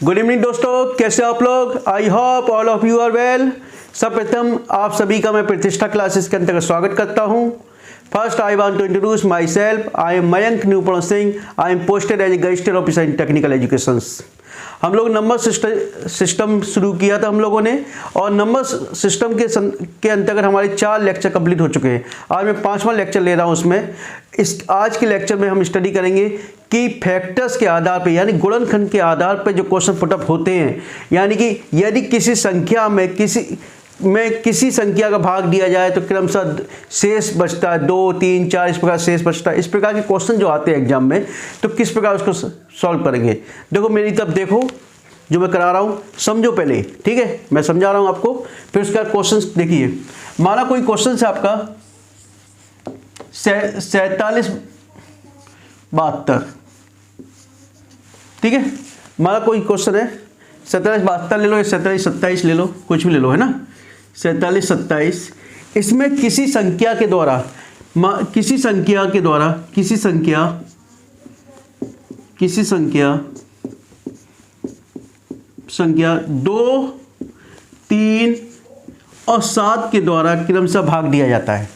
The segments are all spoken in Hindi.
गुड इवनिंग दोस्तों, कैसे आप लोग? I hope all of you are well. सर्वप्रथम आप सभी का मैं प्रतिष्ठा क्लासेस के अंतर्गत स्वागत करता हूं। First I want to introduce myself. I am Mayank न्यूपर्ण Singh. I am posted as a gazetted officer in technical education. हम लोग नंबर सिस्टम शुरू किया था हम लोगों ने, और नंबर सिस्टम के अंतर्गत हमारे 4 लेक्चर कंप्लीट हो चुके हैं। आज मैं 5वां लेक्चर ले रहा हूं। उसमें आज के लेक्चर में हम स्टडी करेंगे कि फैक्टर्स के आधार पे, यानी गुणनखंड के आधार पे जो क्वेश्चन पुटअप होते हैं, यानी कि यदि किसी संख्या में किसी संख्या का भाग दिया जाए तो क्रमशः शेष बचता है 2, 3, 4, इस प्रकार शेष बचता है। इस प्रकार के क्वेश्चन जो आते हैं एग्जाम में, तो किस प्रकार उसको सॉल्व करेंगे। देखो मेरी तरफ देखो, जो मैं करा रहा हूँ समझो पहले, ठीक है? मैं समझा रहा हूँ आपको, फिर उसका क्वेश्चन देखिए। माना कोई क्वेश्चन है आपका 4772, ठीक है? माना कोई क्वेश्चन है 4772 ले लो या 4727 ले लो, कुछ भी ले लो, है ना? 4727, इसमें किसी संख्या के द्वारा 2, 3 और 7 के द्वारा क्रमशः भाग दिया जाता है।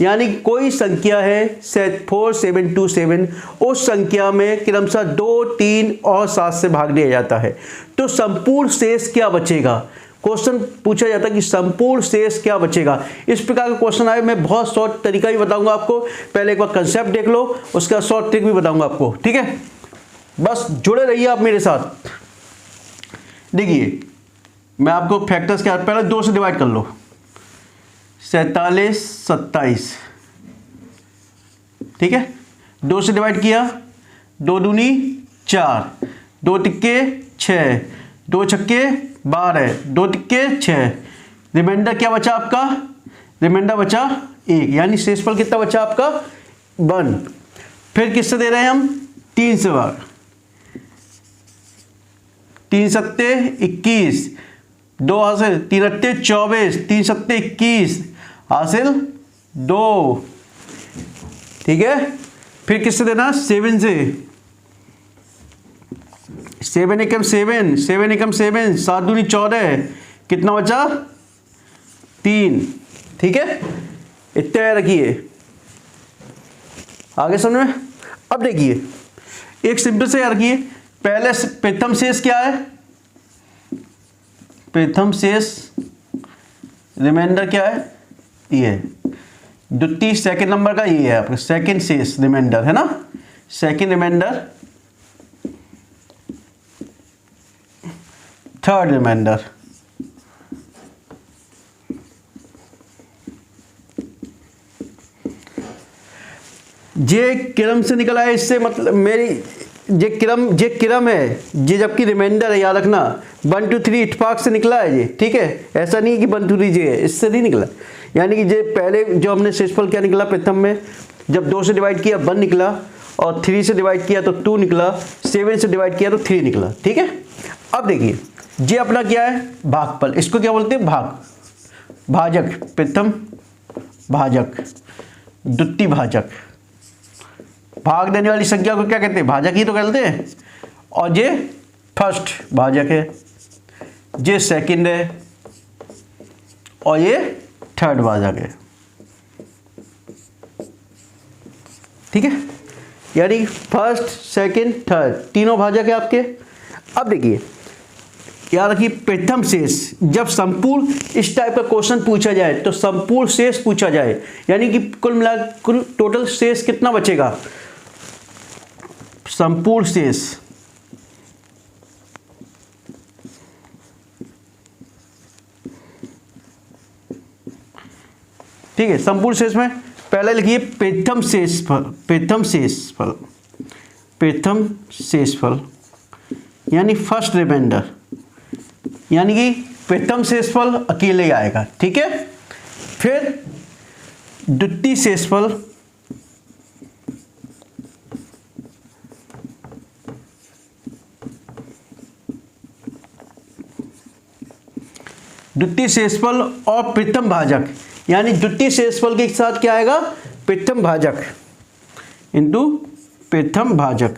यानी कोई संख्या है 4727, उस संख्या में क्रमशः 2, 3 और 7 से भाग दिया जाता है, तो संपूर्ण शेष क्या बचेगा? क्वेश्चन पूछा जाता है कि संपूर्ण शेष क्या बचेगा। इस प्रकार का क्वेश्चन आए, मैं बहुत शॉर्ट तरीका भी बताऊंगा आपको। पहले एक बार कंसेप्ट देख लो, उसका शॉर्ट ट्रिक भी बताऊंगा आपको, ठीक है? बस जुड़े रहिए आप मेरे साथ। देखिए मैं आपको फैक्टर्स के पहले 2 से डिवाइड कर लो। 47 27, ठीक है? 2 से डिवाइड किया, 2 दूनी 4, 2 तिक्के 6, 2 छक्के 12, 2 तिक्के 6। रिमाइंडर क्या बचा आपका? रिमाइंडर बचा 1, यानी शेषफल कितना बचा आपका? 1। फिर किससे दे रहे हैं हम? 3 से भाग। 3 सत्ते 21, 2 हासिल, 3 अट्टे 24, 3 सत्ते 21 हासिल 2, ठीक है? फिर किससे देना? 7 से। 7 एकम 7, 7 एकम 7, 7 दूनी 14, कितना बचा? 3, ठीक है? इतना रखिए, आगे समझ में। अब देखिए एक सिंपल से रखिए, पहले प्रथम शेष क्या है? प्रथम शेष रिमाइंडर क्या है? ये है। द्वितीय सेकंड नंबर का ये है आपका सेकंड शेष रिमाइंडर, है ना? Second remainder, third remainder. जे क्रम से निकला है, इससे मतलब मेरी जे क्रम है, जे जबकि रिमाइंडर है, याद रखना। 1 2 3 इत्तेफाक से निकला है ये, ठीक है? ऐसा नहीं कि 1 2 3 जे है, इससे नहीं निकला। यानी कि जे पहले जो हमने शेषफल क्या निकला प्रथम में, जब 2 से डिवाइड किया 1 निकला, और 3 से डिवाइड किया तो 2 निकला, 7 से डिवाइड किया तो 3 निकला, ठीक है? अब देखिए जे अपना क्या है? भागफल। इसको क्या बोलते हैं? भाजक। प्रथम भाजक, द्वितीय भाजक। भाग देने वाली संख्या को क्या कहते हैं? भाजक ही तो कहते हैं। और ये फर्स्ट भाजक है, ये सेकंड है, और ये थर्ड भाजक है, ठीक है? यानी फर्स्ट, सेकंड, थर्ड तीनों भाजक है आपके। अब देखिए याद रखिए, प्रथम शेष, जब संपूर्ण इस टाइप का क्वेश्चन पूछा जाए तो संपूर्ण शेष पूछा जाए, यानी कि कुल टोटल शेष कितना बचेगा? संपूर्ण शेष, ठीक है? संपूर्ण शेष में पहले लिखिए प्रथम शेषफल, यानी फर्स्ट रिमाइंडर, यानी कि प्रथम शेषफल अकेले ही आएगा, ठीक है? फिर द्वितीय शेषफल, द्वितीय शेषफल और प्रथम भाजक, यानी द्वितीय शेषफल के साथ क्या आएगा? प्रथम भाजक इंटू प्रथम भाजक।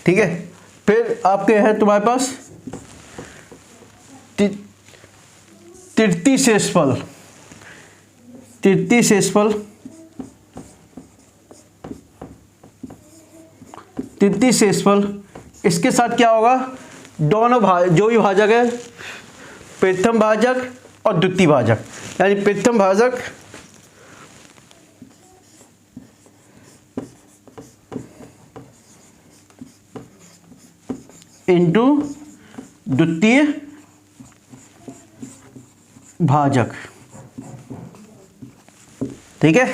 ठीक है। फिर आपके है तुम्हारे पास तृतीय शेषफल। तृतीय शेषफल, तृतीय शेषफल, इसके साथ क्या होगा, दोनों जो भी भाजक है, प्रथम भाजक और द्वितीय भाजक, यानी प्रथम भाजक इंटू द्वितीय भाजक। ठीक है,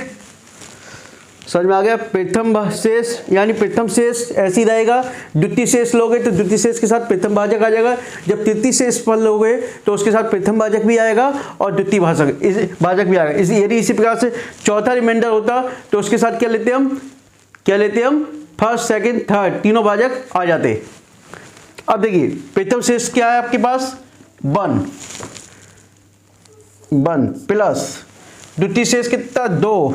समझ में आ गया। प्रथम शेष यानी प्रथम शेष ऐसे ही रहेगा, द्वितीय शेष लोगे तो द्वितीय शेष के साथ प्रथम भाजक आ जाएगा, जब तृतीय शेष फल लोगे तो उसके साथ प्रथम भाजक भी आएगा और द्वितीय भाजक भी आएगा। यदि इसी प्रकार से चौथा रिमाइंडर होता तो उसके साथ क्या लेते हम फर्स्ट सेकंड थर्ड तीनों भाजक आ जाते। अब देखिए प्रथम शेष क्या है आपके पास, 1 प्लस द्वितीय शेष कितना 2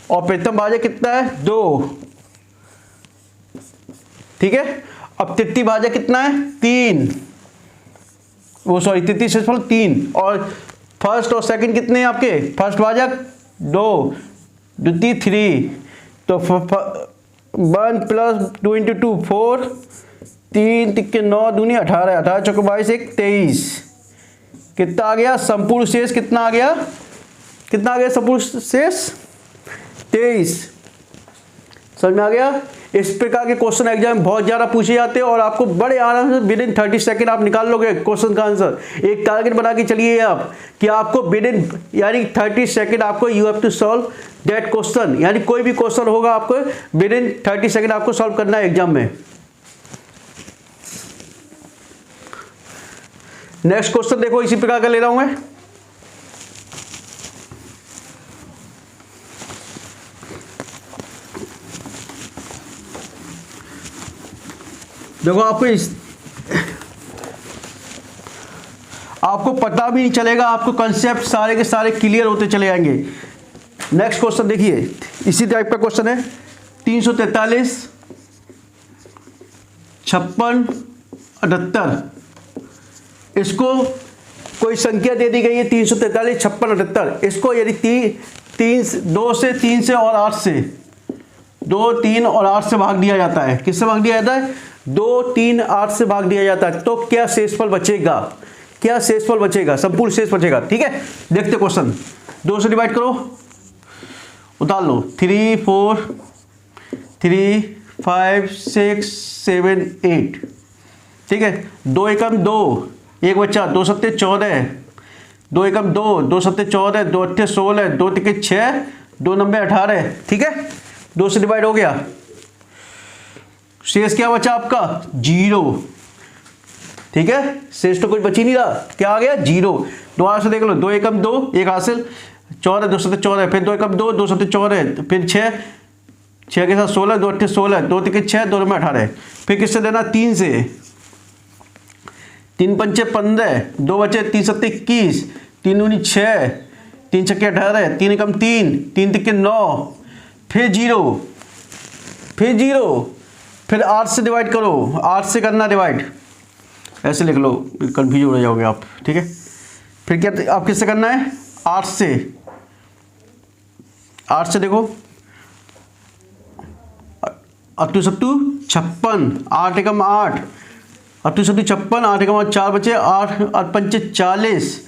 और प्रथम भाजक कितना है 2। ठीक है, अब तृतीय भाजक कितना है 3, तृतीय शेषफल 3 और फर्स्ट और सेकंड कितने हैं आपके, फर्स्ट भाजक 2, द्वितीय 3, तो 1 प्लस 2 इंटू 2 4, 3 तिक्के 9 दूनी 18, 18 चौके 22 1 23, कितना आ गया संपूर्ण शेष, कितना आ गया संपूर्ण शेष 23। समझ में आ गया। इस प्रकार के क्वेश्चन एग्जाम में बहुत ज़्यादा पूछे जाते हैं और आपको बड़े आराम से विदिन 30 सेकंड आप निकाल लोगे क्वेश्चन का आंसर। एक टारगेट बना के चलिए आप कि आपको विदिन यानी 30 सेकंड आपको you have to solve that question, यानी कोई भी क्वेश्चन होगा आपको विदिन 30 सेकंड आपको सॉल्व करना है एग्जाम में। नेक्स्ट क्वेश्चन देखो, इसी प्रकार का ले रहा हूं मैं। देखो आपको पता भी नहीं चलेगा, आपको कंसेप्ट सारे के सारे क्लियर होते चले जाएंगे। नेक्स्ट क्वेश्चन देखिए, इसी टाइप का क्वेश्चन है 343 56 78। इसको कोई संख्या दे दी गई है 343 56 78। इसको यदि 2 से 3 से और 8 से 2 3 और 8 से भाग दिया जाता है, किससे भाग दिया जाता है 2 3 8 से भाग दिया जाता है, तो क्या शेषफल बचेगा, क्या शेषफल बचेगा, संपूर्ण शेष बचेगा। ठीक है, देखते क्वेश्चन। 2 से डिवाइड करो, उतार लो 3 4 3 5 6 7 8। ठीक है, 2 एकम 2 एक बच्चा, 2 सत्ते 14, 2 एकम 2 2 सत्ते 14, 2 अट्ठे 16, 2 तिके 6, 2 नंबे 18। ठीक है, 2 से डिवाइड हो गया, शेष क्या बचा आपका 0। ठीक है, शेष तो कुछ बची नहीं रहा, क्या आ गया 0। दोबारा से देख लो, 2 एकम 2 एक हासिल 14, 2 सत्ते 14, फिर 2 एकम 2 2 सत्ते 14, फिर 6 के साथ 16, 2 अट्ठे 16, 2 तिके 6, 2 नंबे 18। फिर किससे देना 3 से, 3 पंचे 15, 2 बचे 3 सत्ते 21, 3 दूनी 6, 3 छक्के 18, 3 एकम 3, 3 तिक्के 9, फिर 0, फिर 8 से डिवाइड करो, 8 से करना डिवाइड, ऐसे लिख लो कंफ्यूज हो जाओगे आप। ठीक है, फिर क्या आप किससे करना है 8 से, 8 से देखो 8 सत्तू 56, 8 एकम 8, 8 सत्तू 56, 8 एकम 4 बचे, 8 8 पंचे 40,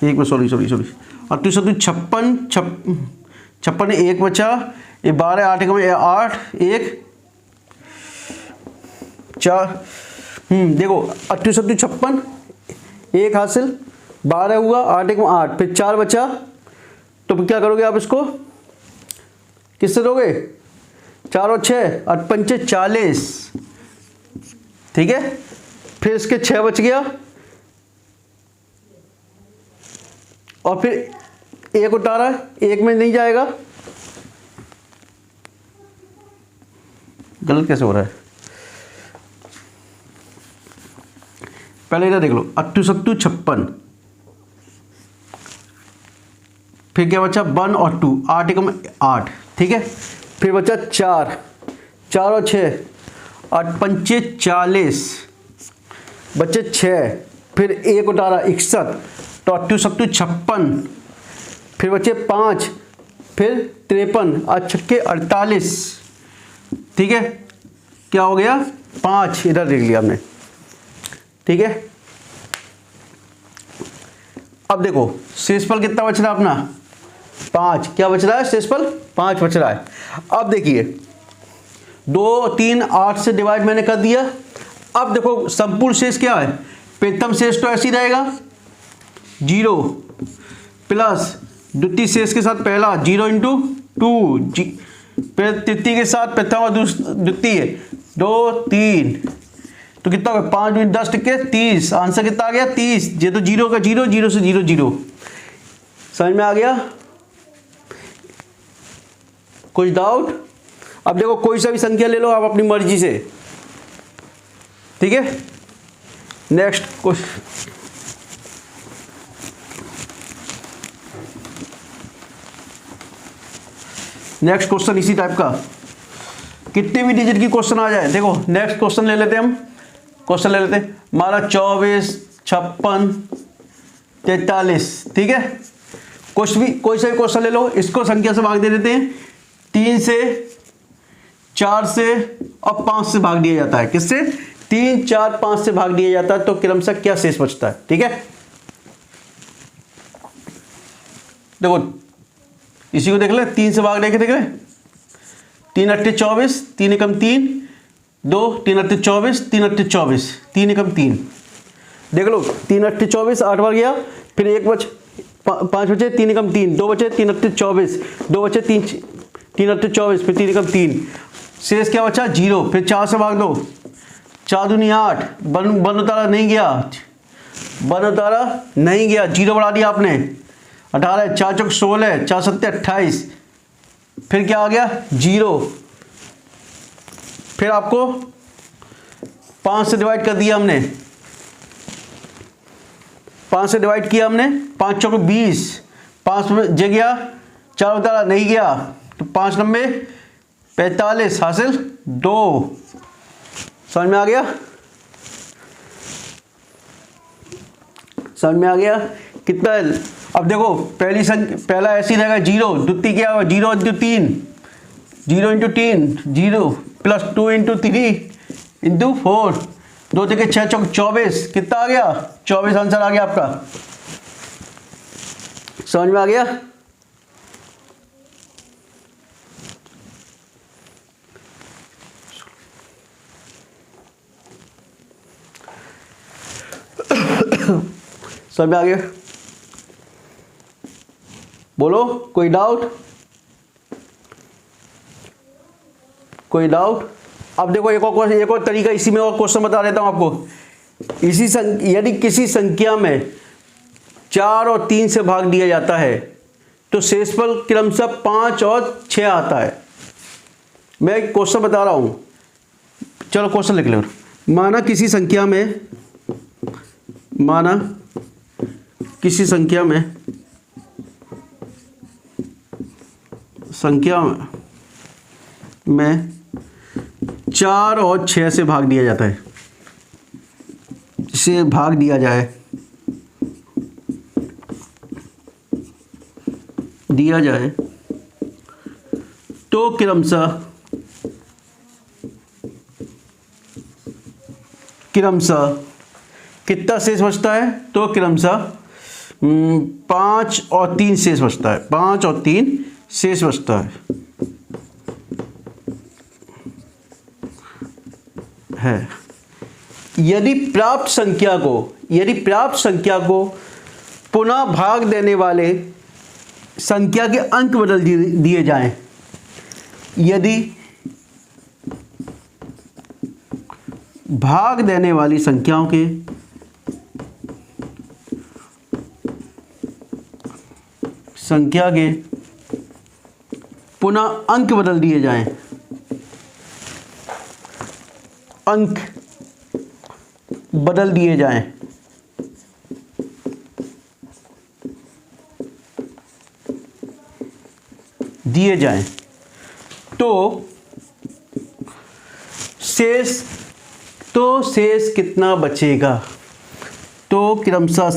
एक में सॉरी 8 सत्तू 56 एक बचा, ये 12 8 एकम 8 1 4। देखो 8 सत्तू 56 एक हासिल, 12 हुआ, 8 एकम 8, फिर 4 बचा, तो क्या करोगे आप इसको किससे दोगे 4 और 6 8 पंचे 40। ठीक है, फिर इसके 6 बच गया और फिर 1 उतारा, 1 में नहीं जाएगा, गलत कैसे हो रहा है, पहले इधर देख लो 8 सत्तू 56, फिर क्या बचा 1 और 2, 8 एकम 8। ठीक है, फिर बचा 4, 4 और 6 8 पंचे 40 बच्चे 6, फिर 1 और 18 61, तो 8 सत्तू 56, फिर बच्चे 5, फिर 53, 8 छक्के 48। ठीक है, क्या हो गया 5 इधर लिख लिया हमने। ठीक है, अब देखो शेषफल कितना बच रहा है अपना 5, क्या बच रहा है शेषफल 5 बच रहा है। अब देखिए 2 3 8 से डिवाइड मैंने कर दिया। अब देखो संपूर्ण शेष क्या है, प्रथम शेष तो ऐसे ही रहेगा 0 प्लस द्वितीय शेष के साथ पहला 0 इंटू 2, फिर तृतीय के साथ प्रथम और द्वितीय 2 3, तो कितना होगा 5 में 10 टिके 30, आंसर कितना आ गया 30। ये तो 0 का 0, 0 से 0 0, समझ में आ गया। कुछ डाउट? अब देखो कोई सा भी संख्या ले लो आप अपनी मर्जी से। ठीक है, नेक्स्ट क्वेश्चन। नेक्स्ट क्वेश्चन इसी टाइप का, कितने भी डिजिट की क्वेश्चन आ जाए। देखो नेक्स्ट क्वेश्चन ले लेते हैं हम, क्वेश्चन ले लेते हैं हमारा 24 56 43। ठीक है, कुछ भी कोई सा भी क्वेश्चन ले लो, इसको संख्या से भाग दे देते हैं, 3 से 4 से और 5 से भाग दिया जाता है। किससे? 3 4 5 से भाग दिया जाता है, तो क्रमशः क्या शेष बचता है। ठीक है, देखो इसी को देख ले, 3 से भाग देख ले, 3 अट्ठे 24, 3 एकम 3 2, 3 अट्ठे 24, 3 अट्ठे 24, 3 एकम 3, देख लो 3 अट्ठे 24 8 बार गया, फिर 1 बच 5 बचे 3 एकम 3, 2 बचे 3 अट्ठे 24, 2 बचे 3 अट्ठे 24, फिर 3 एकम 3, शेष क्या बचा 0, फिर 4 से भाग दो, 4 दूनी 8, बन उतारा नहीं गया, बन उतारा नहीं गया, 0 बढ़ा दिया आपने, 18 4 चौक 16, 4 सत्ते 28, फिर क्या आ गया 0, फिर आपको 5 से डिवाइड कर दिया हमने, 5 से डिवाइड किया हमने, 5 चौक 20, 5 में जे गया, 4 उतारा नहीं गया, तो 5 नंबे 45 हासिल 2। समझ में आ गया? समझ में आ गया कितना है? अब देखो पहली संख्या, पहला ऐसी रहेगा 0, द्वितीय क्या होगा 0 into 3, 0 into 3 0 plus 2 into 3 into 4, 2 जगह 6 चौक 24, कितना आ गया 24 आंसर आ गया आपका। समझ में आ गया? समझ में आ गया? बोलो कोई डाउट? कोई डाउट? अब देखो एक और तरीका, इसी में और क्वेश्चन बता देता हूं आपको। यदि किसी संख्या में 4 और 3 से भाग दिया जाता है तो शेषफल क्रमशः 5 और 6 आता है। मैं एक क्वेश्चन बता रहा हूं, चलो क्वेश्चन लिख लो। माना किसी संख्या में 4 और 6 से भाग दिया जाता है, से भाग दिया जाए तो क्रमशः कितना शेष बचता है? तो क्रमशः 5 और 3 शेष बचता है, 5 और 3 शेष बचता है। यदि प्राप्त संख्या को पुनः भाग देने वाले संख्या के अंक बदल दिए जाएं, यदि भाग देने वाली संख्याओं के पुनः अंक बदल दिए जाएं, अंक बदल दिए जाएं, तो शेष कितना बचेगा, तो क्रमशः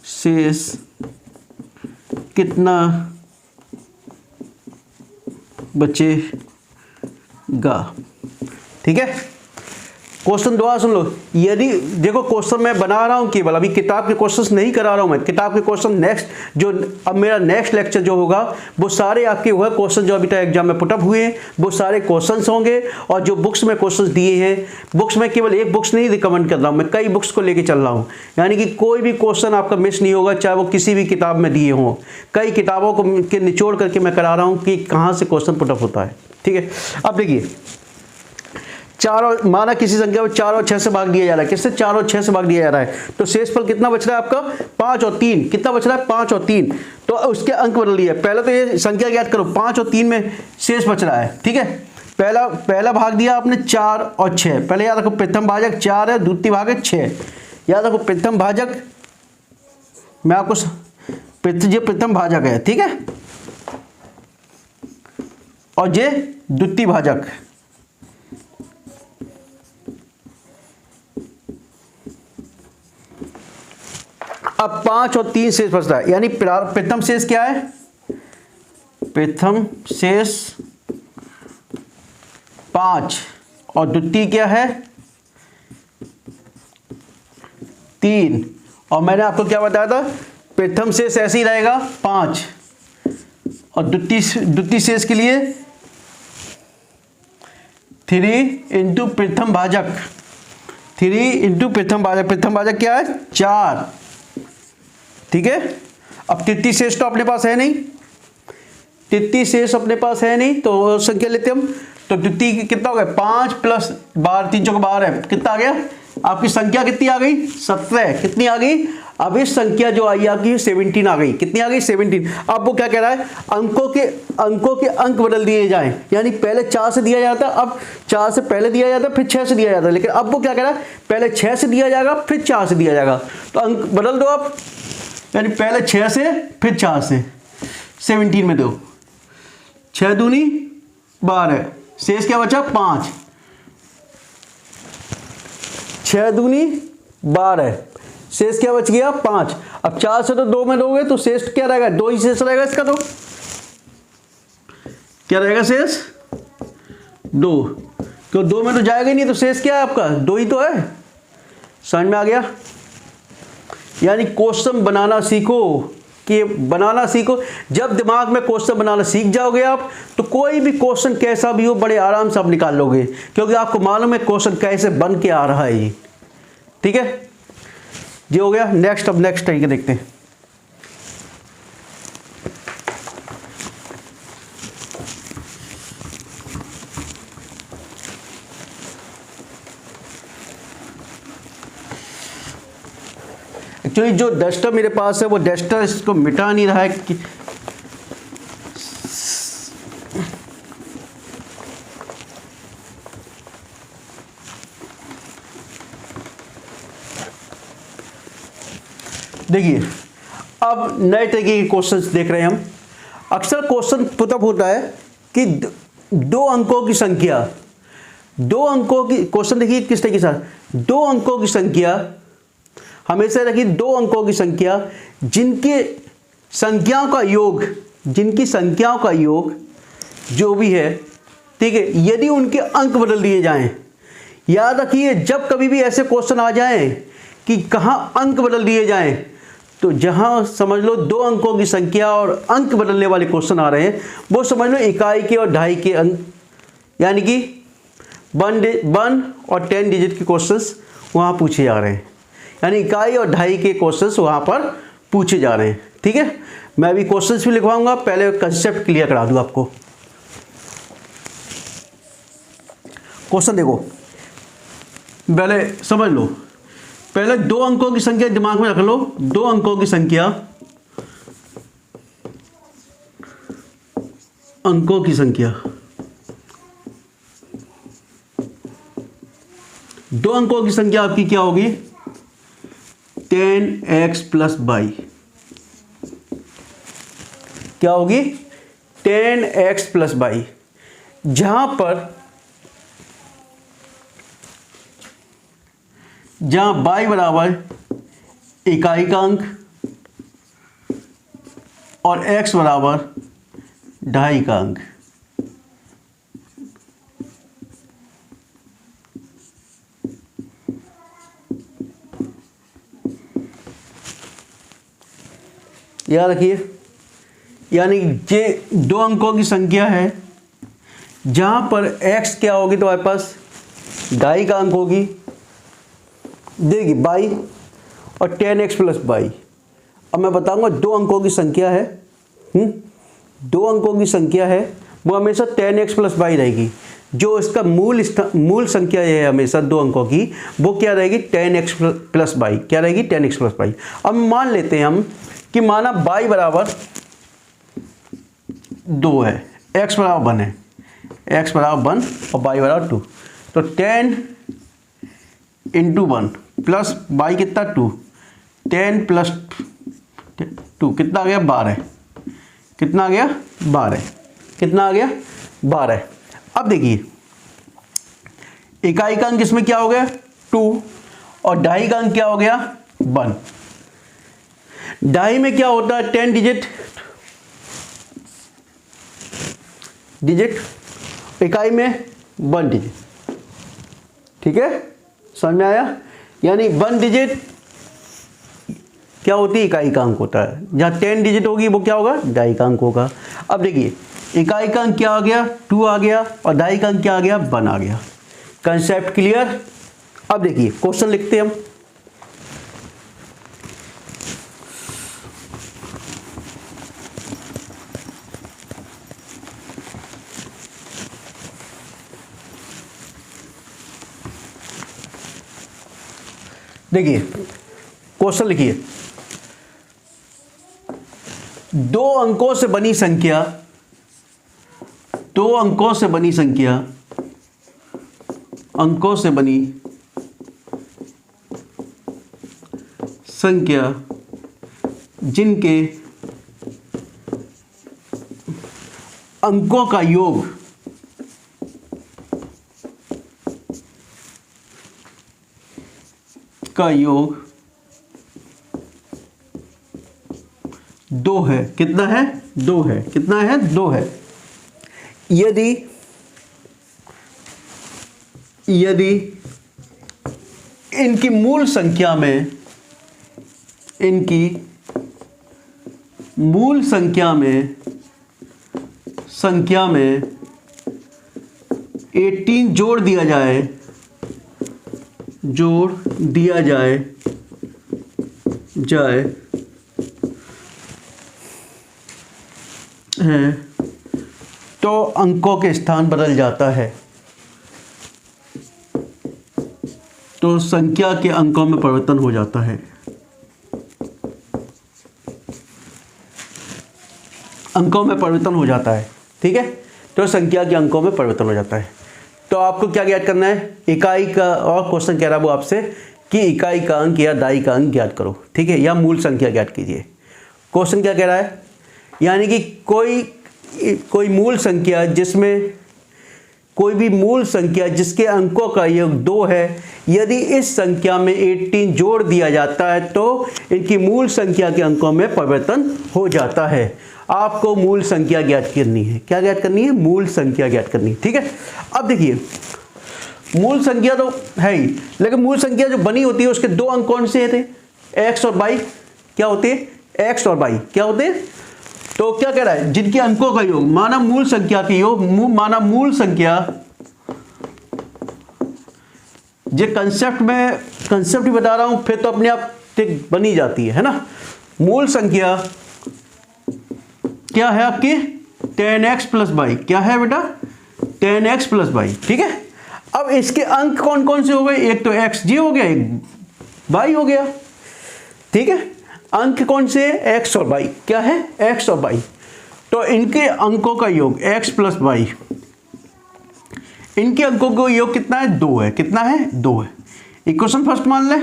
शेष कितना बचेगा। ठीक है, क्वेश्चन दोबारा सुन लो। यदि देखो क्वेश्चन मैं बना रहा हूं, केवल अभी किताब के क्वेश्चंस नहीं करा रहा हूं मैं, किताब के क्वेश्चन नेक्स्ट जो अब मेरा नेक्स्ट लेक्चर जो होगा वो सारे आपके वह क्वेश्चन जो अभी तक एग्जाम में पुटअप हुए हैं वो सारे क्वेश्चंस होंगे। और जो बुक्स में क्वेश्चंस दिए हैं, बुक्स में केवल एक बुक्स नहीं रिकमेंड कर रहा हूं मैं, कई बुक्स को लेके चल रहा हूं, यानी कि कोई भी क्वेश्चन आपका मिस नहीं होगा, चाहे वो किसी भी किताब में दिए हों। कई किताबों को के निचोड़ करके मैं करा रहा हूँ कि कहाँ से क्वेश्चन पुटअप होता है। ठीक है, अब देखिए 4 और माना किसी संख्या को 4 और 6 से भाग दिया जा रहा है। किससे? 4 और 6 से भाग दिया जा रहा है। तो शेषफल कितना बच रहा है आपका? 5 और 3। कितना बच रहा है? 5 और 3। तो उसके अंक बदल दिए। पहले तो ये संख्या ज्ञात करो, 5 और 3 में शेष बच रहा है। ठीक है, पहला भाग दिया आपने 4 और 6। पहले याद रखो प्रथम भाजक 4 है, द्वितीय भाजक 6। याद रखो प्रथम भाजक, मैं आपको ये प्रथम भाजक है। ठीक है, और ये द्वितीय भाजक। अब 5 और 3 शेष बच रहा है, यानी प्रथम शेष क्या है? प्रथम शेष 5 और द्वितीय क्या है? 3। और मैंने आपको क्या बताया था? प्रथम शेष ऐसे ही रहेगा 5 और द्वितीय शेष के लिए 3 इंटू प्रथम भाजक। 3 इंटू प्रथम भाजक। प्रथम भाजक क्या है? 4। ठीक है, अब तृतीय शेष तो अपने पास है नहीं, तृतीय शेष अपने पास है नहीं, तो संख्या लेते हम। तो द्वितीय कितना हो गया? 5 प्लस 12, 3 चौक 12 है। कितना आ गया? आपकी संख्या कितनी आ गई? 17। कितनी आ गई? अब इस संख्या जो आई आपकी 17 आ गई। कितनी आ गई? 17। अब वो क्या कह रहा है? अंकों के अंक बदल दिए जाएं, यानी पहले 4 से दिया जाता, अब 4 से पहले दिया जाता, फिर 6 से दिया जाता, लेकिन अब वो क्या कह रहा है? पहले 6 से दिया जाएगा, फिर 4 से दिया जाएगा। तो अंक बदल दो आप, यानी पहले 6 से फिर 4 से 17 में दो। 6 दूनी 12, शेष क्या बचा? 5। 6 दूनी 12, शेष क्या बच गया? 5। अब 4 से तो 2 में दोगे तो शेष क्या रहेगा? 2 ही शेष रहेगा इसका। तो क्या रहेगा शेष? 2। क्यों 2 में तो जाएगा ही नहीं, तो शेष क्या है आपका? 2 ही तो है। समझ में आ गया? यानी क्वेश्चन बनाना सीखो, कि बनाना सीखो। जब दिमाग में क्वेश्चन बनाना सीख जाओगे आप, तो कोई भी क्वेश्चन कैसा भी हो बड़े आराम से आप निकाल लोगे, क्योंकि आपको मालूम है क्वेश्चन कैसे बन के आ रहा है ये। ठीक है, ये हो गया। नेक्स्ट, अब नेक्स्ट तरीके देखते हैं। एक्चुअली जो डस्टर मेरे पास है वो डस्टर इसको मिटा नहीं रहा है कि देखिए, अब नए तरीके के क्वेश्चंस देख रहे हैं हम। अक्सर क्वेश्चन पुटअप होता है कि 2 अंकों की संख्या, 2 अंकों की क्वेश्चन देखिए किस तरीके से, 2 अंकों की संख्या, हमेशा रखिए 2 अंकों की संख्या जिनकी संख्याओं का योग जो भी है, ठीक है, यदि उनके अंक बदल दिए जाएं। याद रखिए जब कभी भी ऐसे क्वेश्चन आ जाएं कि कहां अंक बदल दिए जाएं, तो जहां समझ लो 2 अंकों की संख्या और अंक बदलने वाले क्वेश्चन आ रहे हैं, वो समझ लो इकाई के और ढाई के अंक, यानी कि 1 और 10 डिजिट के क्वेश्चंस वहां पूछे जा रहे हैं, यानी इकाई और ढाई के क्वेश्चंस वहां पर पूछे जा रहे हैं। ठीक है, मैं भी क्वेश्चंस भी लिखवाऊंगा, पहले कंसेप्ट क्लियर करा दूं आपको। क्वेश्चन देखो, पहले समझ लो, पहले 2 अंकों की संख्या दिमाग में रख लो। 2 अंकों की संख्या, अंकों की संख्या, 2 अंकों की संख्या आपकी क्या होगी? 10x plus y। क्या होगी? 10x plus y। जहां y बराबर इकाई का अंक और x बराबर ढाई का अंक। याद रखिए, यानी ये दो अंकों की संख्या है जहां पर x क्या होगी तो हमारे पास ढाई का अंक होगी, देगी बाई और 10x प्लस बाई। अब मैं बताऊंगा दो अंकों की संख्या है, दो अंकों की संख्या है, वो हमेशा 10x प्लस बाई रहेगी। जो इसका मूल संख्या है हमेशा दो अंकों की, वो क्या रहेगी 10x प्लस बाई। क्या रहेगी 10x प्लस बाई। अब मान लेते हैं हम कि माना y बराबर 2 है, x बराबर 1 है, x बराबर 1 और y बराबर 2, तो 10 इंटू 1 प्लस y कितना 2, 10 प्लस 2 कितना आ गया 12, कितना आ गया 12, कितना आ गया 12। अब देखिए इकाई का अंक इसमें क्या हो गया 2 और ढाई का अंक क्या हो गया 1। ढाई में क्या होता है 10 डिजिट, इकाई में 1 डिजिट। ठीक है, समझ में आया। यानी 1 डिजिट क्या होती है इकाई का अंक होता है, जहाँ 10 डिजिट होगी वो क्या होगा ढाई का अंक होगा। अब देखिए इकाई का अंक क्या आ गया 2 आ गया और ढाई का अंक क्या आ गया 1 आ गया। Concept clear. अब देखिए क्वेश्चन लिखते हैं हम। देखिए क्वेश्चन लिखिए, दो अंकों से बनी संख्या, दो अंकों से बनी संख्या, अंकों से बनी संख्या जिनके अंकों का योग दो है। कितना है 2 है, कितना है 2 है। यदि इनकी मूल संख्या में 18 जोड़ दिया जाए है तो अंकों के स्थान बदल जाता है, तो संख्या के अंकों में परिवर्तन हो जाता है। अंकों में परिवर्तन हो जाता है, ठीक है, तो संख्या के अंकों में परिवर्तन हो जाता है। तो आपको क्या ज्ञात करना है इकाई का, और क्वेश्चन कह रहा है वो आपसे कि इकाई का अंक या दाई का अंक ज्ञात करो, ठीक है, या मूल संख्या ज्ञात कीजिए। क्वेश्चन क्या कह रहा है, यानी कि कोई मूल संख्या जिसमें कोई भी मूल संख्या जिसके अंकों का योग 2 है, यदि इस संख्या में 18 जोड़ दिया जाता है तो इनकी मूल संख्या के अंकों में परिवर्तन हो जाता है। आपको मूल संख्या ज्ञात करनी है। क्या ज्ञात करनी है? मूल संख्या ज्ञात करनी है, ठीक है। अब देखिए मूल संख्या तो है ही, लेकिन मूल संख्या जो बनी होती है उसके दो अंक कौन से थे? एक्स और वाई। क्या होते हैं? एक्स और वाई क्या होते हैं? तो क्या कह रहा है? जिनके अंकों का योग, माना मूल संख्या की योग, माना मूल संख्या, ये कंसेप्ट ही बता रहा हूं, फिर तो अपने आप बनी जाती है ना। मूल संख्या क्या है आपकी? 10x plus Y. क्या है बेटा? 10x प्लस वाई, ठीक है। अब इसके अंक कौन कौन से हो गए? एक तो एक्स जी हो गया, एक वाई हो गया, ठीक है। अंक कौन से? एक्स और वाई। क्या है? एक्स और वाई। तो इनके अंकों का योग एक्स प्लस वाई, इनके अंकों का योग कितना है? 2 है। कितना है? 2 है। इक्वेशन फर्स्ट मान ले।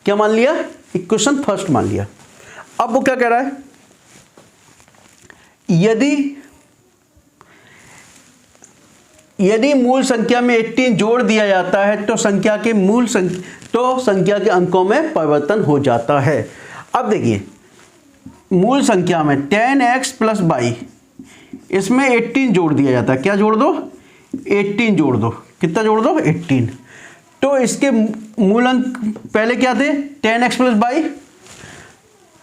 क्या मान लिया? इक्वेशन फर्स्ट मान लिया। अब वो क्या कह रहा है? यदि यदि मूल संख्या में 18 जोड़ दिया जाता है तो संख्या के संख्या के अंकों में परिवर्तन हो जाता है। अब देखिए मूल संख्या में 10x प्लस बाई, इसमें 18 जोड़ दिया जाता है। क्या जोड़ दो? 18 जोड़ दो। कितना जोड़ दो? 18। तो इसके मूल अंक पहले क्या थे? 10x plus by,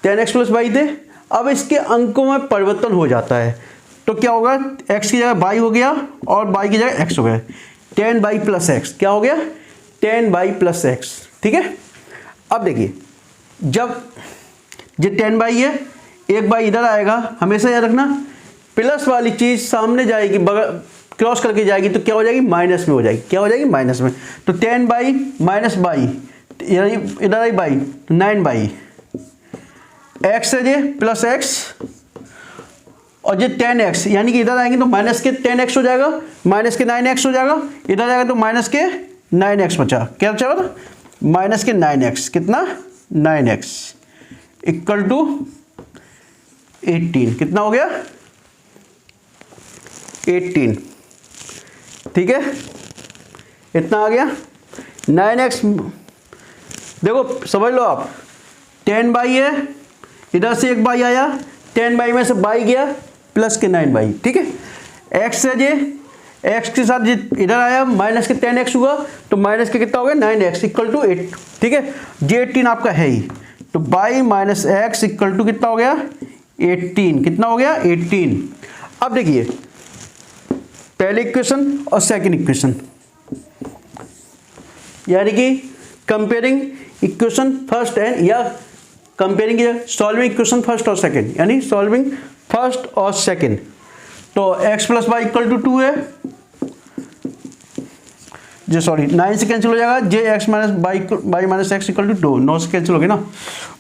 10x plus by थे। अब इसके अंकों में परिवर्तन हो जाता है तो क्या होगा? x की जगह बाई हो गया और बाई की जगह x हो गया। 10 बाई प्लस एक्स क्या हो गया? 10 बाई प्लस एक्स। ठीक है। अब देखिए जब ये 10 बाई है, एक बाई इधर आएगा, हमेशा याद रखना प्लस वाली चीज सामने जाएगी, बगल क्रॉस करके जाएगी तो क्या हो जाएगी? माइनस में हो जाएगी। क्या हो जाएगी? माइनस में। तो 10 बाई माइनस बाई, इधर आई बाई, 9 बाई, एक्स है ये प्लस एक्स और ये 10x, यानी कि इधर आएंगे तो माइनस के 10x हो जाएगा, माइनस के 9x हो जाएगा, इधर जाएगा तो माइनस के 9x बचा। क्या बचा था? माइनस के 9x। कितना? 9x equal to 18। कितना हो गया? 18। ठीक है, इतना आ गया 9x। देखो समझ लो आप, 10 बाई है, इधर से एक बाई आया, 10 बाई में से बाई गया, प्लस के 9 बाई। ठीक है। x है ये, x के साथ ये इधर आया, माइनस के 10x हुआ तो माइनस के कितना हो गया? 9x equal to 8। ठीक है। जे 18 आपका है ही, तो y minus x equal to कितना हो गया? 18। कितना हो गया? 18। अब देखिए पहले इक्वेशन और सेकंड इक्वेशन, यानी कि कंपेयरिंग इक्वेशन फर्स्ट एंड, या कंपेयरिंग की सॉल्विंग इक्वेशन फर्स्ट और सेकंड, यानी सॉल्विंग फर्स्ट और सेकंड। तो x plus y equal to 2 है, जे सॉरी 9 से कैंसिल हो जाएगा, जे X minus y minus x equal to 2, 9 से कैंसिल हो गया ना,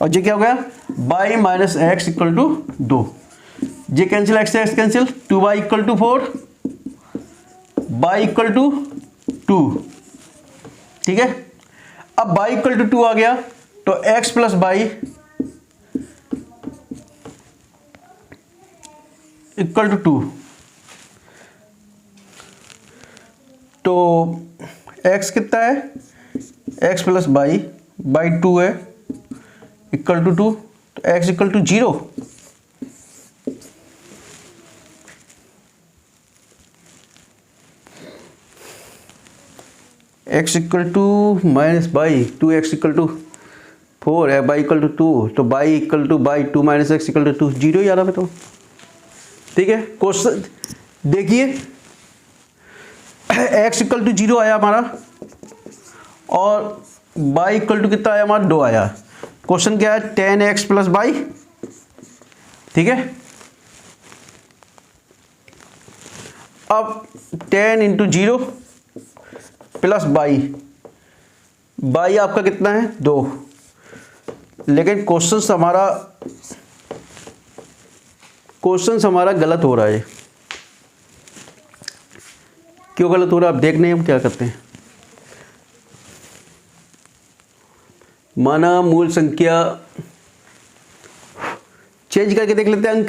और जे क्या हो गया? Y minus x equal to 2, जे cancel, x x cancel, 2 y equal to 4, y equal to 2। ठीक है। अब बाई इक्वल टू 2 आ गया तो x plus y equal to 2, तो x कितना है? x प्लस बाई बाई 2 है इक्वल टू 2, तो x equal to 0। x equal to minus y 2x equal to 4 है, बाई इक्वल टू 2, तो y equal to y 2 minus x equal to 2, 0 ही आ रहा है। तो ठीक है, क्वेश्चन देखिए x इक्वल टू 0 आया हमारा और बाई इक्वल टू कितना आया हमारा? 2 आया। क्वेश्चन क्या है? 10x plus by. ठीक है। अब 10 इंटू 0 प्लस बाई, बाई आपका कितना है? 2। लेकिन क्वेश्चन हमारा गलत हो रहा है। क्यों गलत हो रहा है आप देखने हम क्या करते हैं। माना मूल संख्या चेंज करके देख लेते हैं,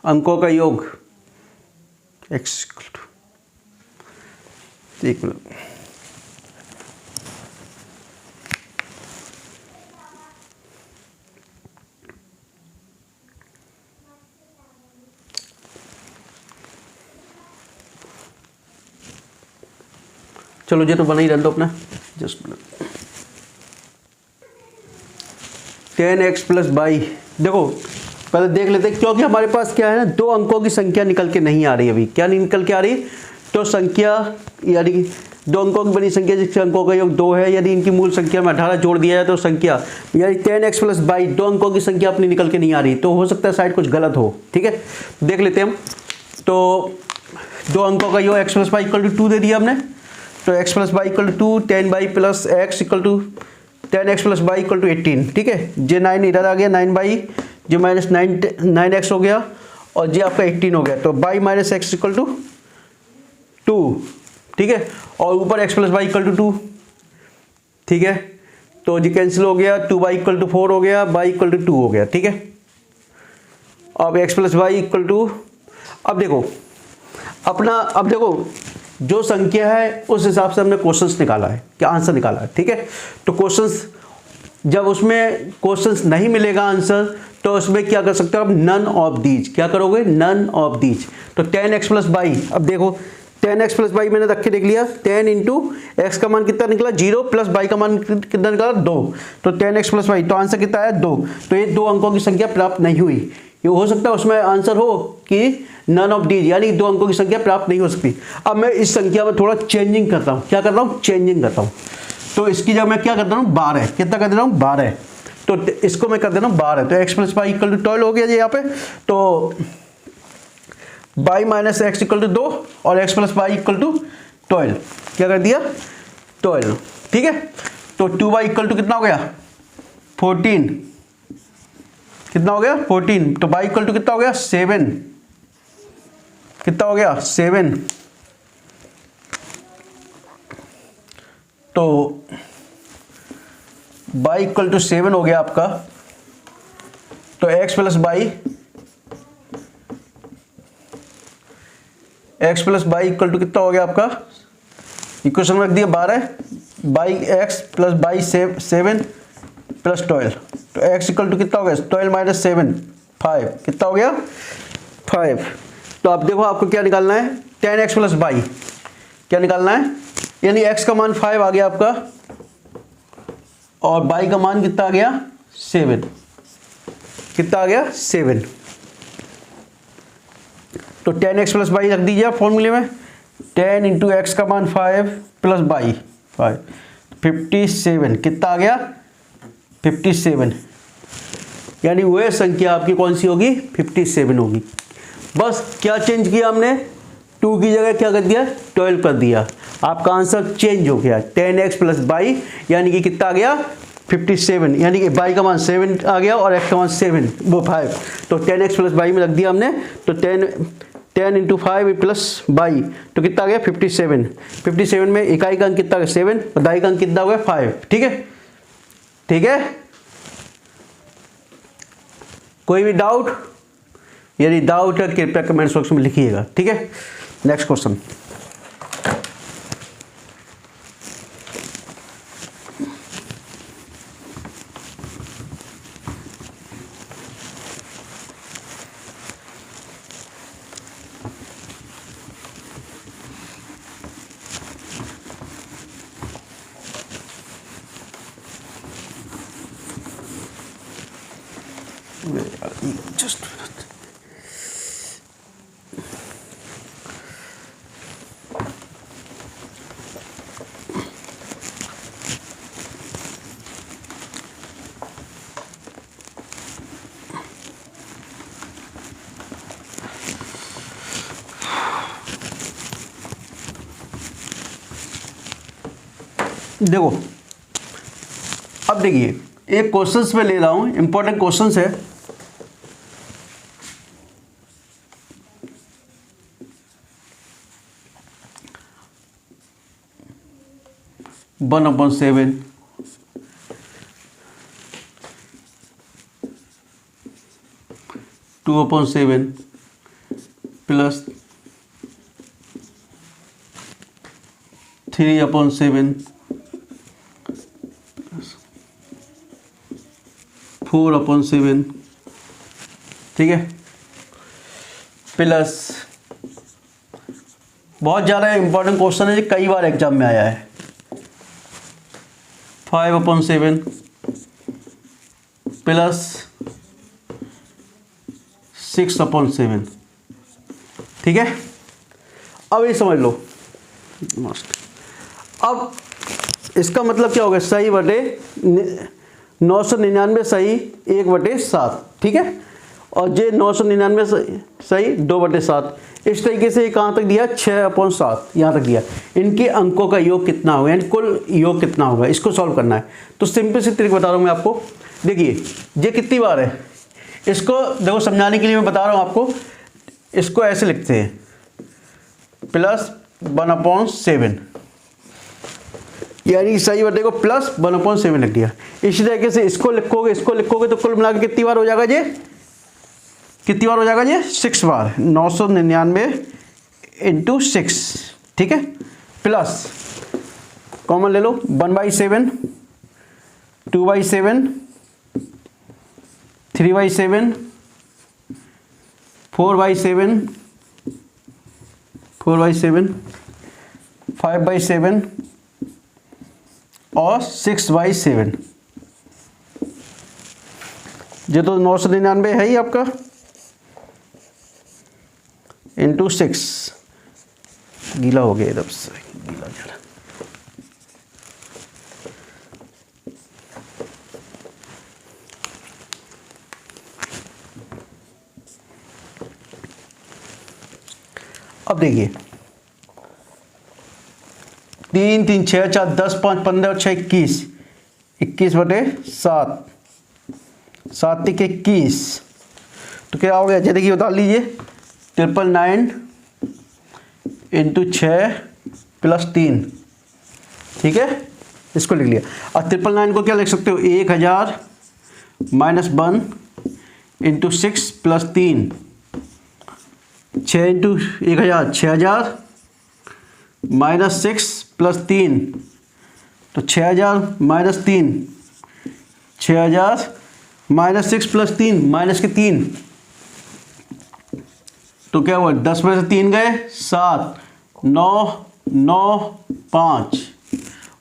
अंकों का योग x, एक मिनट, चलो ये तो बना ही रहने दो अपना, जस्ट 10x प्लस बाई। देखो पहले देख लेते हैं, क्योंकि हमारे पास क्या है ना, 2 अंकों की संख्या निकल के नहीं आ रही अभी। क्या नहीं निकल के आ रही? तो संख्या, यानी 2 अंकों की बड़ी संख्या जिसके अंकों का योग 2 है, यदि इनकी मूल संख्या में 18 जोड़ दिया जाए तो संख्या, यानी 10x प्लस बाई 2 अंकों की संख्या अपनी निकल के नहीं आ रही, तो हो सकता है शायद कुछ गलत हो। ठीक है, देख लेते हैं हम। तो 2 अंकों का योग x plus y equal to 2 दे दिया हमने, तो x plus y equal to 2, 10 y plus x equal to 10x plus y equal to 18। ठीक है, जे 9 इधर आ गया, 9 बाई, जे माइनस 9x हो गया और जे आपका 18 हो गया, तो y minus x equal to 2। ठीक है, और ऊपर x plus y equal to 2। ठीक है, तो जी कैंसिल हो गया, 2 बाई इक्वल टू 4 हो गया, बाई इक्वल टू 2 हो गया। ठीक है, अब x plus y equal to, अब देखो अपना अब देखो जो संख्या है उस हिसाब से हमने क्वेश्चंस निकाला है, क्या आंसर निकाला है, ठीक है। तो क्वेश्चंस जब उसमें क्वेश्चंस नहीं मिलेगा आंसर, तो उसमें क्या कर सकते हो आप, नन ऑफ दीज, क्या करोगे, नन ऑफ दीज। तो 10x प्लस बाई, अब देखो 10x प्लस बाई मैंने रख के देख लिया, 10 इंटू एक्स का मान कितना निकला 0 प्लस बाई का मान कितना निकला 2, तो 10x प्लस बाई, तो आंसर कितना है 2। तो ये 2 अंकों की संख्या प्राप्त नहीं हुई। ये हो सकता है उसमें आंसर हो कि नन ऑफ डीज, यानी 2 अंकों की संख्या प्राप्त नहीं हो सकती। अब मैं इस संख्या में थोड़ा चेंजिंग करता हूँ, क्या करता हूँ, चेंजिंग करता हूँ। तो इसकी जगह मैं क्या कर दे रहा हूँ, 12, कितना कर दे रहा हूँ 12, तो इसको मैं कर दे रहा हूँ 12, तो x plus y equal to 12 हो गया जी यहाँ पे। तो y minus x equal to 2 और x plus y equal to 12, क्या कर दिया 12, ठीक है। तो 2 बाई इक्वल टू कितना हो गया 14, कितना हो गया 14, तो बाई इक्वल टू कितना हो गया 7, कितना हो गया 7, तो बाई इक्वल टू 7 हो गया आपका। तो x plus y equal to कितना हो गया आपका, इक्वेशन में रख दिया 12 y x plus y 7 plus 12, तो x इक्वल टू कितना हो गया 12 माइनस 7 5, कितना हो गया 5। तो अब देखो आपको क्या निकालना है, 10x प्लस बाई, क्या निकालना है, यानी x का मान 5 आ गया आपका और बाई का मान कितना आ गया 7, कितना आ गया 7। तो 10x प्लस बाई रख दीजिए आप फॉर्मूले में, 10 इंटू एक्स का मान 5 प्लस बाई 5, 57, कितना आ गया 57, यानी वह संख्या आपकी कौन सी होगी 57 होगी। बस क्या चेंज किया हमने, 2 की जगह क्या कर दिया 12 कर दिया, आपका आंसर चेंज हो गया 10x प्लस बाई, यानी कि कितना आ गया 57, यानी कि बाई का मान 7 आ गया और x का मान 7 वो 5, तो 10x प्लस बाई में रख दिया हमने। तो 10 इंटू 5 प्लस बाई, तो कितना आ गया 57, 57 में इकाई का अंक कितना आ गया 7 और दाई का अंक कितना हो गया 5, ठीक है, ठीक है। कोई भी डाउट, यदि डाउट है कृपया कमेंट बॉक्स में लिखिएगा, ठीक है। नेक्स्ट क्वेश्चन, जस्ट देखो, अब देखिए एक क्वेश्चंस में ले रहा हूं, इंपॉर्टेंट क्वेश्चंस है। वन अपॉन 7 2/7 प्लस 3/7 4/7, ठीक है, प्लस बहुत ज़्यादा इंपॉर्टेंट क्वेश्चन है, जो कई बार एग्जाम में आया है, 5/7 प्लस 6/7, ठीक है। अब ये समझ लो, अब इसका मतलब क्या होगा, सही बटे 999 सही 1/7, ठीक है, और जे 999 सही 2/7। इस तरीके से कहाँ तक दिया 6/7, यहाँ तक दिया। इनके अंकों का योग कितना होगा, यानी कुल योग कितना होगा, इसको सॉल्व करना है। तो सिंपल सी ट्रिक बता रहा हूँ मैं आपको। देखिए ये कितनी बार है, इसको देखो समझाने के लिए मैं बता रहा हूँ आपको। इसको ऐसे लिखते हैं, प्लस 1/7, यानी सही बटे को प्लस 1/7 लिख दिया। इसी तरीके से इसको लिखोगे तो कुल मिला के कितनी बार हो जाएगा ये, कितनी बार हो जाएगा ये 6 बार। 999 इंटू 6, ठीक है, प्लस कॉमन ले लो 1/7, 2/7, 3/7, 4/7, 4/7, 5/7 और 6/7। ये तो 999 है ही आपका, इंटू 6। गीला हो गया एकदम से, गीला जरा। अब देखिए 3 3 6 4 10 5 15 और 6 21, 21/7, 7 × 21, तो क्या हो गया? जैसे देखिए बता लीजिए 999 इंटू 6 + 3, ठीक है, इसको लिख लिया। और 999 को क्या लिख सकते हो? 1000 -1 इंटू 6 + 3, 6 इंटू 1000 6000 -6 + 3, तो 6000 - 3, 6000 -6 + 3 -3, तो क्या हुआ? 10 में से 3 गए 7, 9 9 5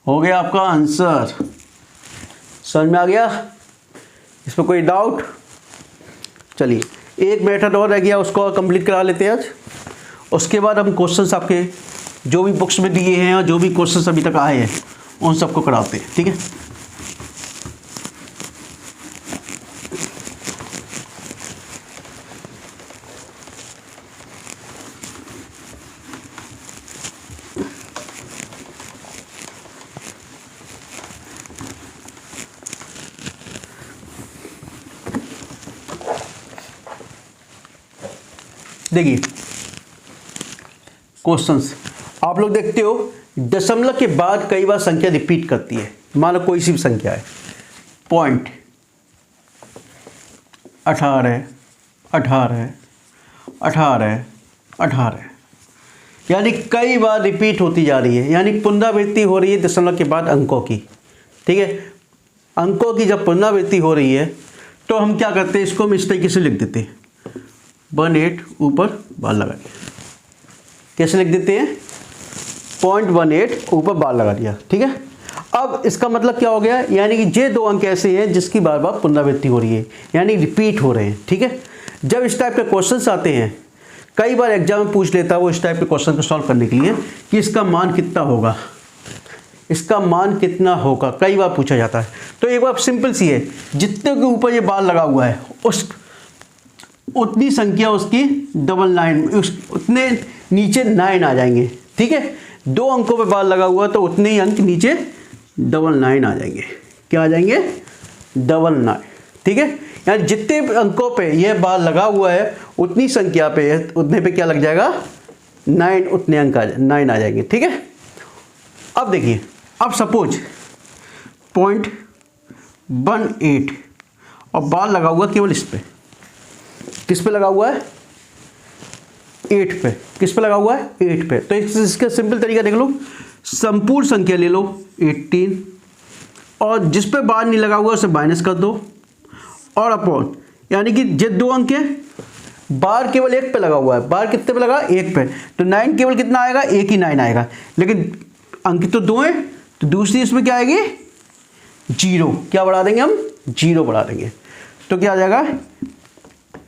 हो गया आपका आंसर। समझ में आ गया? इस पर कोई डाउट? चलिए एक मेथड और रह गया, उसको कंप्लीट करा लेते हैं आज। उसके बाद हम क्वेश्चंस आपके जो भी बुक्स में दिए हैं और जो भी क्वेश्चंस अभी तक आए हैं उन सबको कराते हैं, ठीक है। देखिए क्वेश्चंस आप लोग देखते हो, दशमलव के बाद कई बार संख्या रिपीट करती है। मान लो कोई सी भी संख्या है, पॉइंट 18 18 18 18, यानी कई बार रिपीट होती जा रही है, यानी पुनरावृत्ति हो रही है दशमलव के बाद अंकों की, ठीक है। अंकों की जब पुनरावृत्ति हो रही है तो हम क्या करते हैं, इसको हम इस तरीके से लिख देते हैं, 18 ऊपर बार लगा दिया। कैसे लिख देते हैं? 0.18 ऊपर बार लगा दिया, ठीक है। अब इसका मतलब क्या हो गया? यानी कि ये 2 अंक ऐसे हैं जिसकी बार बार पुनरावृत्ति हो रही है, यानी रिपीट हो रहे हैं, ठीक है। जब इस टाइप के क्वेश्चंस आते हैं, कई बार एग्जाम में पूछ लेता है वो इस टाइप के क्वेश्चन को सॉल्व करने के लिए कि इसका मान कितना होगा, इसका मान कितना होगा, कई बार पूछा जाता है। तो एक बार सिंपल सी है, जितने के ऊपर ये बार लगा हुआ है उतनी संख्या उसकी डबल 9, उतने नीचे 9 आ जाएंगे, ठीक है। 2 अंकों पे बार लगा हुआ तो उतने ही अंक नीचे 9 आ जाएंगे। क्या आ जाएंगे? 9, ठीक है। यानी जितने अंकों पे यह बार लगा हुआ है उतनी संख्या पे, उतने पे क्या लग जाएगा? 9, उतने अंक 9 आ जाएंगे, ठीक है। अब देखिए, अब सपोज 0.18 और बार लगा हुआ केवल इस पे, किस पे लगा हुआ है? 8 पे। किस पे लगा हुआ है? 8 पे। तो इसका सिंपल तरीका देख लो, संपूर्ण संख्या ले लो 18 और जिस पे बार नहीं लगा हुआ उसे माइनस कर दो और अपॉन, यानी कि ये 2 अंक है, बार केवल 1 पे लगा हुआ है, बार कितने पे लगा? 1 पे, तो 9 केवल कितना आएगा? 1 ही 9 आएगा, लेकिन अंक तो 2 है, तो दूसरी इसमें क्या आएगी? 0। क्या बढ़ा देंगे हम? 0 बढ़ा देंगे, तो क्या आ जाएगा?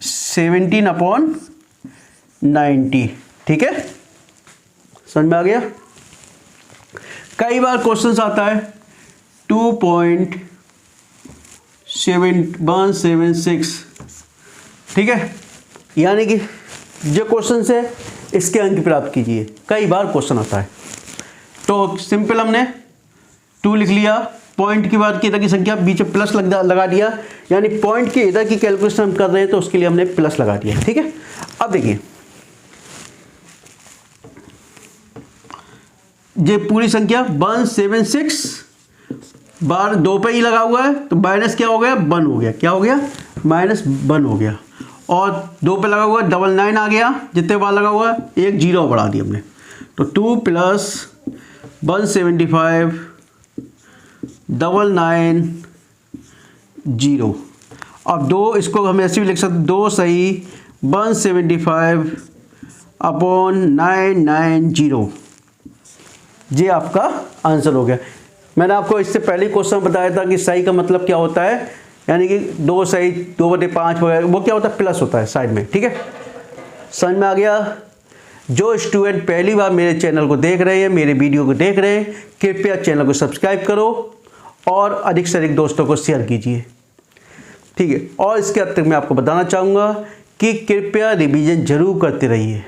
17/90, ठीक है। समझ में आ गया? कई बार क्वेश्चन आता है 2.7176, ठीक है, यानी कि जो क्वेश्चन है इसके अंक प्राप्त कीजिए। कई बार क्वेश्चन आता है, तो सिंपल हमने 2 लिख लिया, पॉइंट के बाद की इधर की संख्या बीच में प्लस लगा दिया, यानी पॉइंट के इधर की कैलकुलेशन हम कर रहे हैं तो उसके लिए हमने प्लस लगा दिया, ठीक है। अब देखिए ये पूरी संख्या 176 बार 2 पे ही लगा हुआ है, तो माइनस क्या हो गया? 1 हो गया। क्या हो गया? -1 हो गया। और 2 पे लगा हुआ 99 आ गया, जितने बार लगा हुआ एक जीरो बढ़ा दिया हमने, तो 2 + 175 990। अब 2 इसको हम ऐसे भी लिख सकते 2 सही 175/990। ये आपका आंसर हो गया। मैंने आपको इससे पहले क्वेश्चन बताया था कि सही का मतलब क्या होता है, यानी कि 2 सही 2/5 वगैरह, वो क्या होता है प्लस होता है साइड में, ठीक है। समझ में आ गया। जो स्टूडेंट पहली बार मेरे चैनल को देख रहे हैं, मेरे वीडियो को देख रहे हैं, कृपया चैनल को सब्सक्राइब करो और अधिक से अधिक दोस्तों को शेयर कीजिए, ठीक है। और इसके अतिरिक्त मैं आपको बताना चाहूँगा कि कृपया रिवीजन जरूर करते रहिए।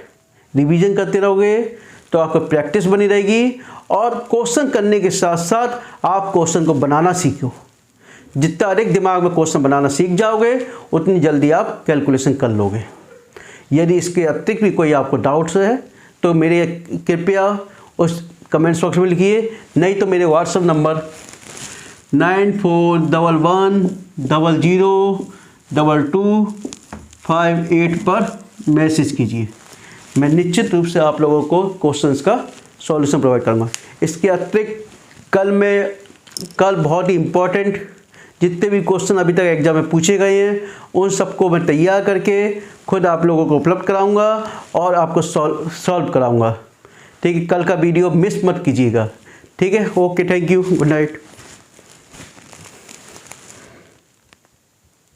रिवीजन करते रहोगे तो आपको प्रैक्टिस बनी रहेगी और क्वेश्चन करने के साथ साथ आप क्वेश्चन को बनाना सीखो। जितना अधिक दिमाग में क्वेश्चन बनाना सीख जाओगे उतनी जल्दी आप कैलकुलेशन कर लोगे। यदि इसके अतिरिक्त भी कोई आपको डाउट्स है तो मेरे कृपया उस कमेंट्स बॉक्स में लिखिए, नहीं तो मेरे व्हाट्सएप नंबर 9411002258 पर मैसेज कीजिए। मैं निश्चित रूप से आप लोगों को क्वेश्चंस का सॉल्यूशन प्रोवाइड करूँगा। इसके अतिरिक्त कल बहुत ही इम्पोर्टेंट जितने भी क्वेश्चन अभी तक एग्जाम में पूछे गए हैं उन सबको मैं तैयार करके खुद आप लोगों को उपलब्ध कराऊंगा और आपको सॉल्व कराऊंगा, ठीक है। कल का वीडियो मिस मत कीजिएगा, ठीक है। Okay, thank you, good night.